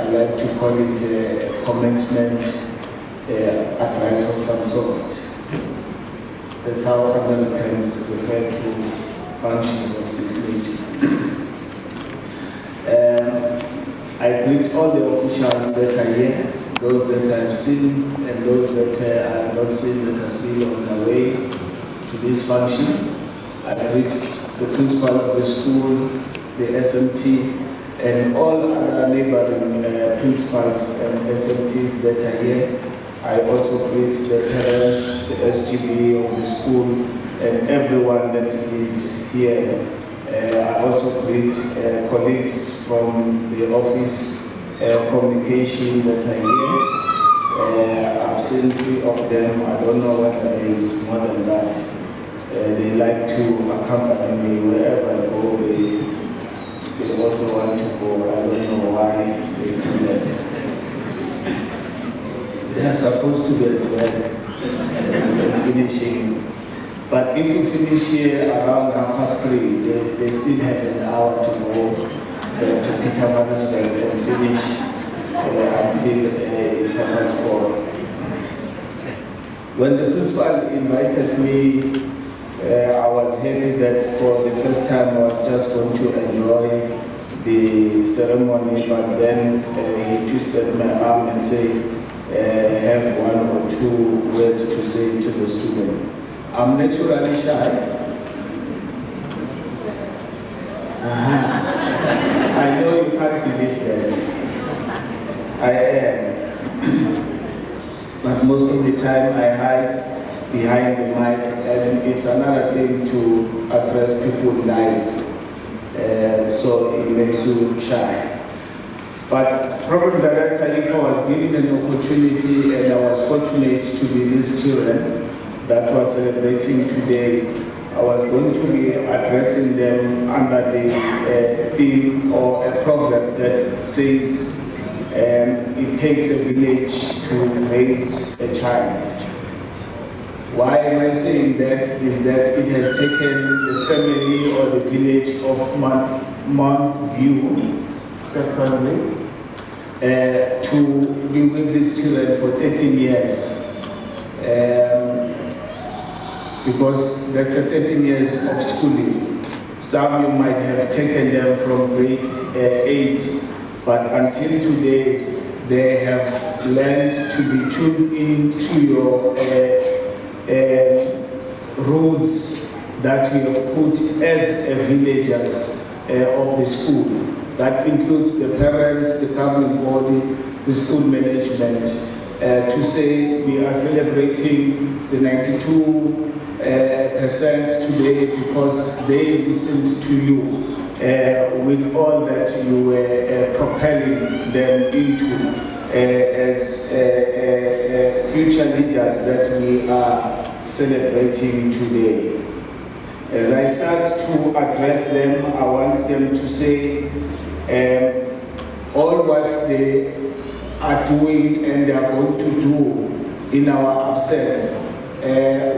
I like to call it a commencement address of some sort. That's how Americans refer to functions of this nature. I greet all the officials that are here, those that I have seen, and those that I have not seen that are still on their way to this function. I greet the principal of the school, the SMT, and all other neighboring principals and SMTs that are here. I also greet the parents, the SGB of the school, and everyone that is here. I also greet colleagues from the office communication that are here. I've seen 3 of them. I don't know whether there is more than that. They like to accompany me wherever I go. They also want to go. I don't know why they do that. They are supposed to be finishing. But if you finish here around 3:30, they still have an hour to go to Pietermaritzburg and finish until it's 4:30. When the principal invited me, I was happy that for the first time I was just going to enjoy the ceremony, but then he twisted my arm and said, have 1 or 2 words to say to the student. I'm naturally shy. I know you can't believe that. I am. But most of the time I hide behind the mic, and it's another thing to address people live. So it makes you shy. But Program Director, if I was given an opportunity and I was fortunate to be these children that was celebrating today, I was going to be addressing them under the theme or a proverb that says, it takes a village to raise a child. Why am I saying that? Is that it has taken the family or the village of Mountview Secondary to be with these children for 13 years. Because that's a 13 years of schooling. Some you might have taken them from grade 8, but until today they have learned to be tuned into your rules that we have put as a villagers of the school. That includes the parents, the governing body, the school management, to say we are celebrating the 92% today because they listened to you with all that you were propelling them into as future leaders that we are celebrating today. As I start to address them, I want them to say all what they are doing and they are going to do in our absence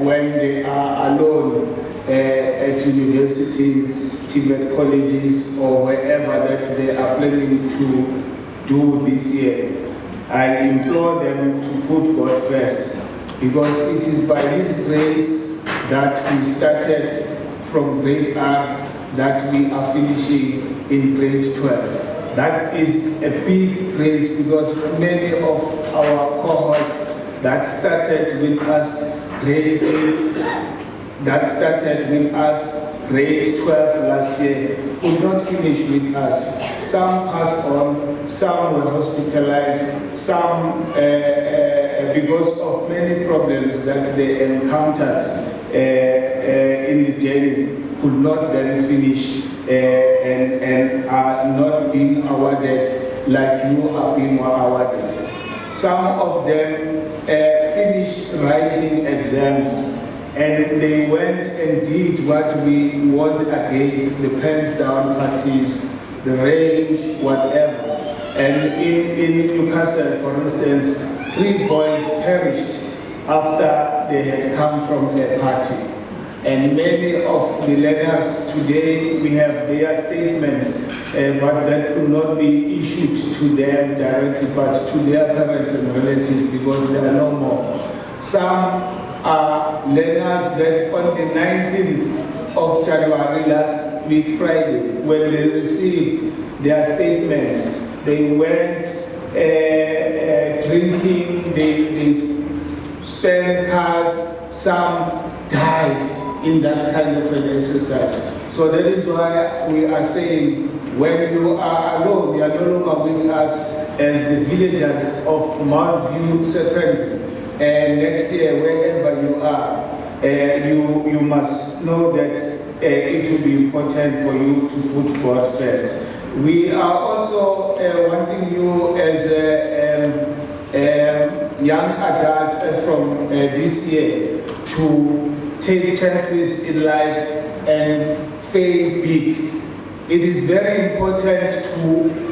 when they are alone at universities, TVET colleges, or wherever that they are planning to do this year. I implore them to put God first, because it is by His grace that we started from grade R that we are finishing in grade 12. That is a big grace, because many of our cohorts that started with us grade 8, that started with us grade 12 last year, could not finish with us. Some passed on, some were hospitalized, some because of many problems that they encountered in the journey could not then finish and are not being awarded like you are being awarded. Some of them finished writing exams and they went and did what we warned against, the pens down parties, the range, whatever. And in Newcastle, for instance, 3 boys perished after they had come from a party. And many of the learners today, we have their statements, but that could not be issued to them directly, but to their parents and relatives because there are no more. Some are learners that on the 19th of January last week, Friday, when they received their statements, they went drinking, they spent cars, some died in that kind of an exercise. So that is why we are saying when you are alone, you are no longer with us as the villagers of Mountview Secondary. And next year, wherever you are, you must know that it will be important for you to put God first. We are also wanting you as young adults, as from this year, to take chances in life and fail big. It is very important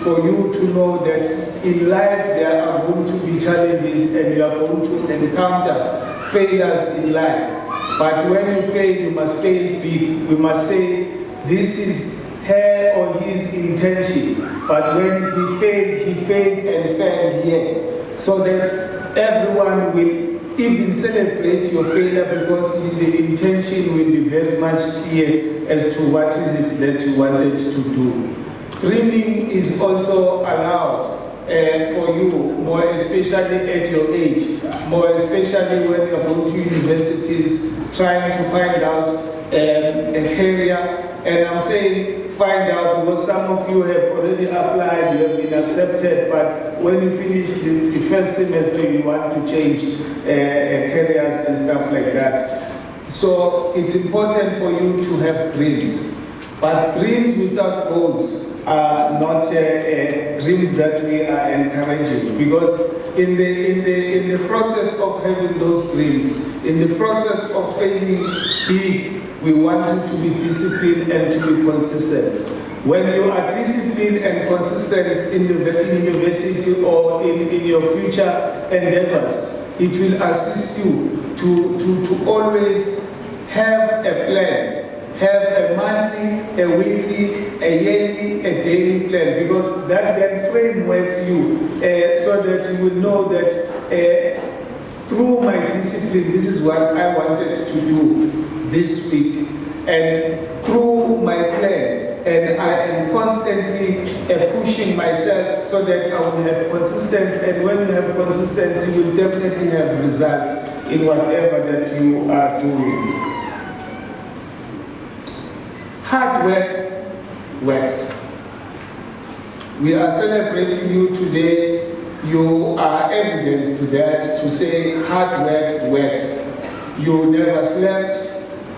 for you to know that in life there are going to be challenges and you are going to encounter failures in life. But when you fail, you must fail big. We must say, this is her or his intention. But when he failed and fell here. So that everyone will even celebrate your failure because the intention will be very much clear as to what is it that you wanted to do. Dreaming is also allowed for you, more especially at your age, more especially when you're going to universities, trying to find out a career. And I'm saying find out because some of you have already applied, you have been accepted, but when you finish the first semester, you want to change careers and stuff like that. So it's important for you to have dreams. But dreams without goals are not dreams that we are encouraging, because in the process of having those dreams, in the process of failing big, we want you to be disciplined and to be consistent. When you are disciplined and consistent in the university or in your future endeavors, it will assist you to always have a plan. Have a monthly, a weekly, a yearly, a daily plan, because that then frameworks you so that you will know that through my discipline, this is what I wanted to do this week. And through my plan, and I am constantly pushing myself so that I will have consistency. And when you have consistency, you will definitely have results in whatever that you are doing. Hard work works. We are celebrating you today. You are evidence to that, to say hard work works. You never slept.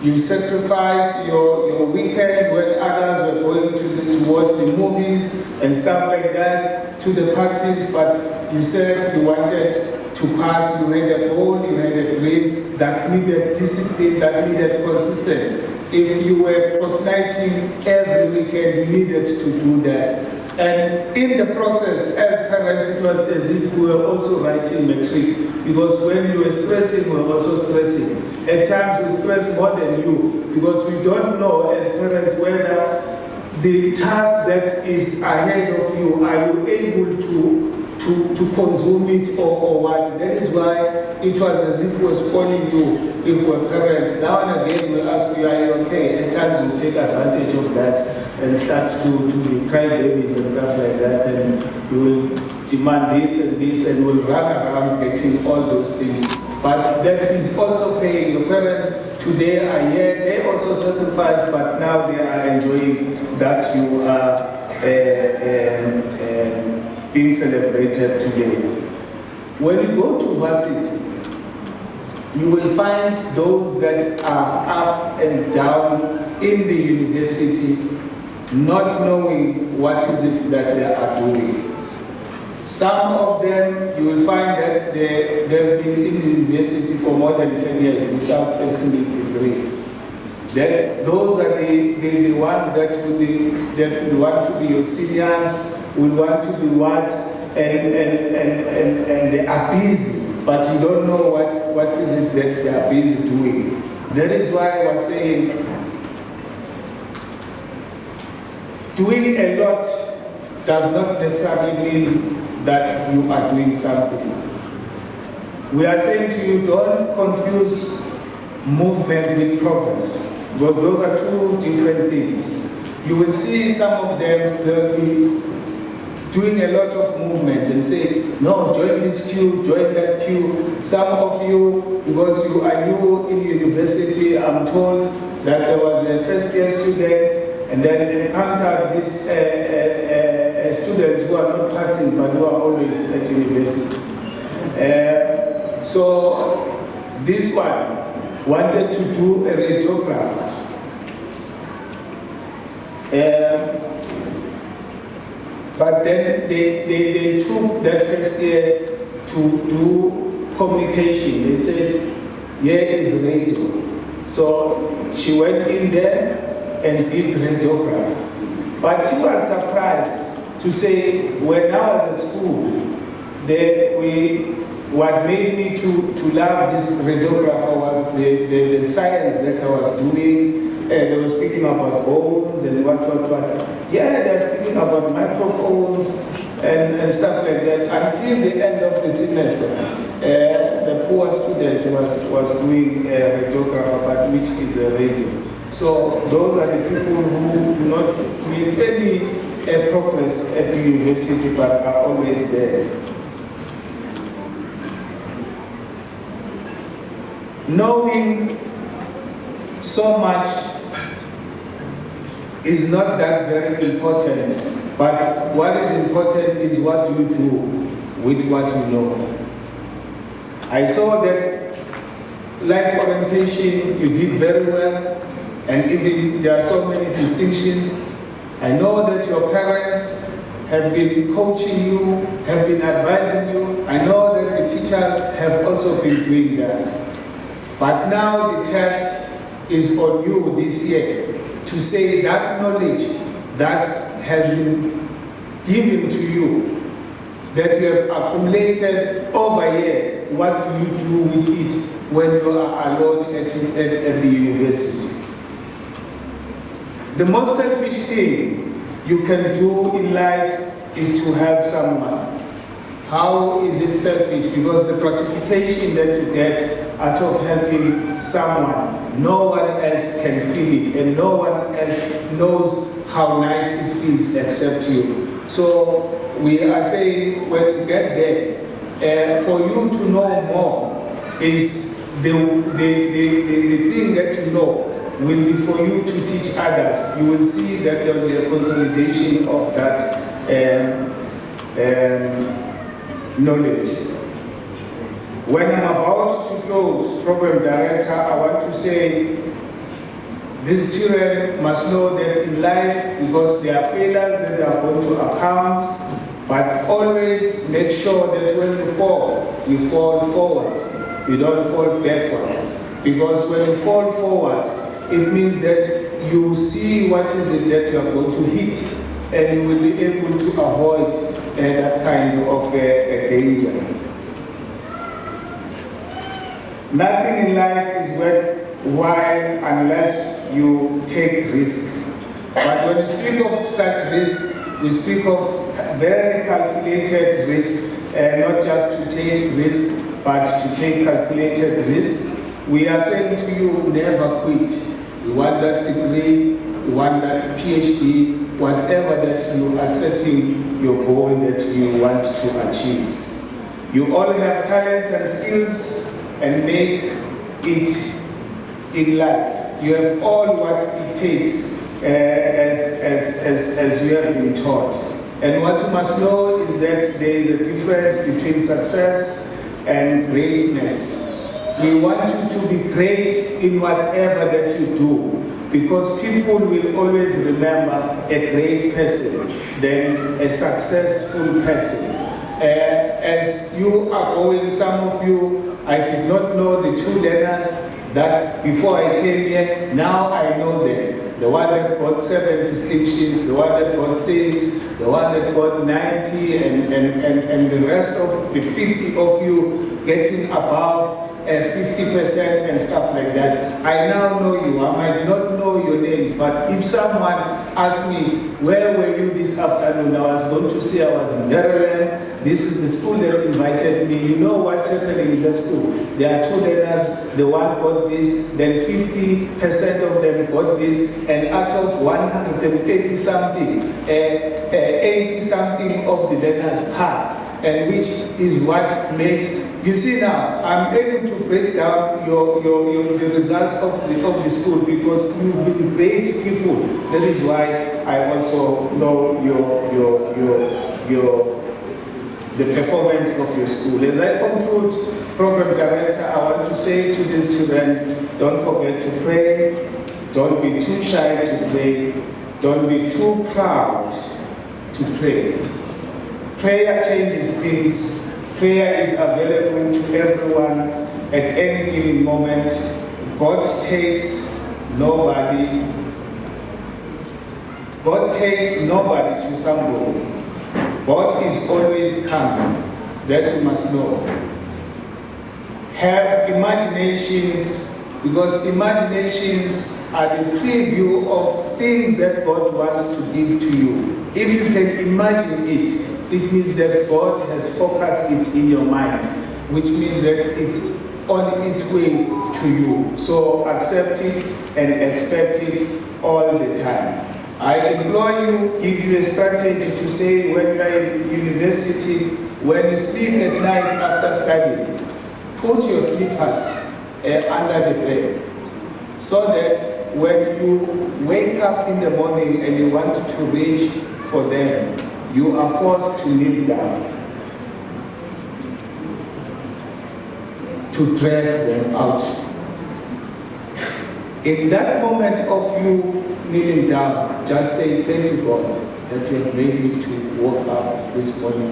You sacrificed your weekends when others were going to watch the movies and stuff like that, to the parties, but you said you wanted to pass. You had a goal, you had a dream that needed discipline, that needed consistency. If you were postnating every weekend, you needed to do that. And in the process, as parents, it was as if we were also writing Matric, because when you were stressing, we were also stressing. At times we stress more than you, because we don't know as parents whether the task that is ahead of you, are you able to consume it or what? That is why it was as if we were spoiling you if we're parents. Now and again we'll ask you, are you okay? At times we'll take advantage of that and start to cry babies and stuff like that, and we will demand this and we'll run around getting all those things. But that is also paying. Your parents today are here, they also sacrifice, but now they are enjoying that you are being celebrated today. When you go to varsity, you will find those that are up and down in the university, not knowing what is it that they are doing. Some of them, you will find that they've been in the university for more than 10 years without a single degree. Those are the ones that will want to be your seniors, will want to be what, and they are busy, but you don't know what is it that they are busy doing. That is why I was saying, doing a lot does not necessarily mean that you are doing something. We are saying to you, don't confuse movement with progress, because those are two different things. You will see some of them, they'll be doing a lot of movement and say, no, join this queue, join that queue. Some of you, because you are new in university, I'm told that there was a first year student and then encountered these students who are not passing but who are always at university. So this one wanted to do a radiographer. But then they took that first year to do communication. They said, here is radio. So she went in there and did radiography. But she was surprised to say, when I was at school, what made me to love this radiographer was the science that I was doing. They were speaking about bones and what. Yeah, they were speaking about microphones and stuff like that. Until the end of the semester, the poor student was doing a radiographer, but which is a radio. So those are the people who do not make any progress at the university, but are always there. Knowing so much is not that very important, but what is important is what you do with what you know. I saw that life orientation, you did very well, and even there are so many distinctions. I know that your parents have been coaching you, have been advising you. I know that the teachers have also been doing that. But now the test is on you this year to say that knowledge that has been given to you, that you have accumulated over years, what do you do with it when you are alone at the university? The most selfish thing you can do in life is to help someone. How is it selfish? Because the gratification that you get out of helping someone, no one else can feel it, and no one else knows how nice it feels except you. So we are saying, when you get there, for you to know more is the thing that you know will be for you to teach others. You will see that there will be a consolidation of that knowledge. When I'm about to close, Program Director, I want to say these children must know that in life, because there are failures that they are going to account, but always make sure that when you fall forward. You don't fall backward. Because when you fall forward, it means that you see what is it that you are going to hit, and you will be able to avoid that kind of danger. Nothing in life is worthwhile unless you take risk. But when we speak of such risk, we speak of very calculated risk, not just to take risk, but to take calculated risk. We are saying to you, never quit. You want that degree, you want that PhD, whatever that you are setting your goal that you want to achieve. You all have talents and skills, and make it in life. You have all what it takes as you have been taught. And what you must know is that there is a difference between success and greatness. We want you to be great in whatever that you do, because people will always remember a great person than a successful person. As you are going, some of you, I did not know the two learners that before I came here, now I know them. The one that got 7 distinctions, the one that got 6, the one that got 90, and the rest of the 50 of you getting above 50% and stuff like that. I now know you. I might not know your names, but if someone asks me, where were you this afternoon? I was going to say I was in Verulam. This is the school that invited me. You know what's happening in that school? There are 2 learners, the one got this, then 50% of them got this, and out of 130 something, 80 something of the learners passed. And which is what makes, you see now, I'm able to break down the results of the school because you've been great people. That is why I also know the performance of your school. As I conclude, Program Director, I want to say to these children, don't forget to pray, don't be too shy to pray, don't be too proud to pray. Prayer changes things. Prayer is available to everyone at any given moment. God takes nobody to somebody. God is always coming. That you must know. Have imaginations, because imaginations are the preview of things that God wants to give to you. If you can imagine it, it means that God has focused it in your mind, which means that it's on its way to you. So accept it and expect it all the time. I implore you, give you a strategy to say when you are in university, when you sleep at night after studying, put your slippers under the bed, so that when you wake up in the morning and you want to reach for them, you are forced to kneel down to drag them out. In that moment of you kneeling down, just say, thank you, God, that you have made me to wake up this morning.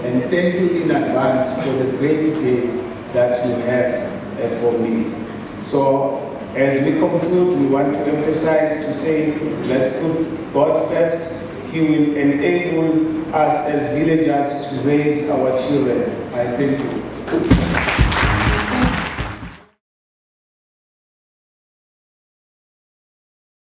And thank you in advance for the great day that you have for me. So, as we conclude, we want to emphasize to say, let's put God first. He will enable us as villagers to raise our children. I thank you.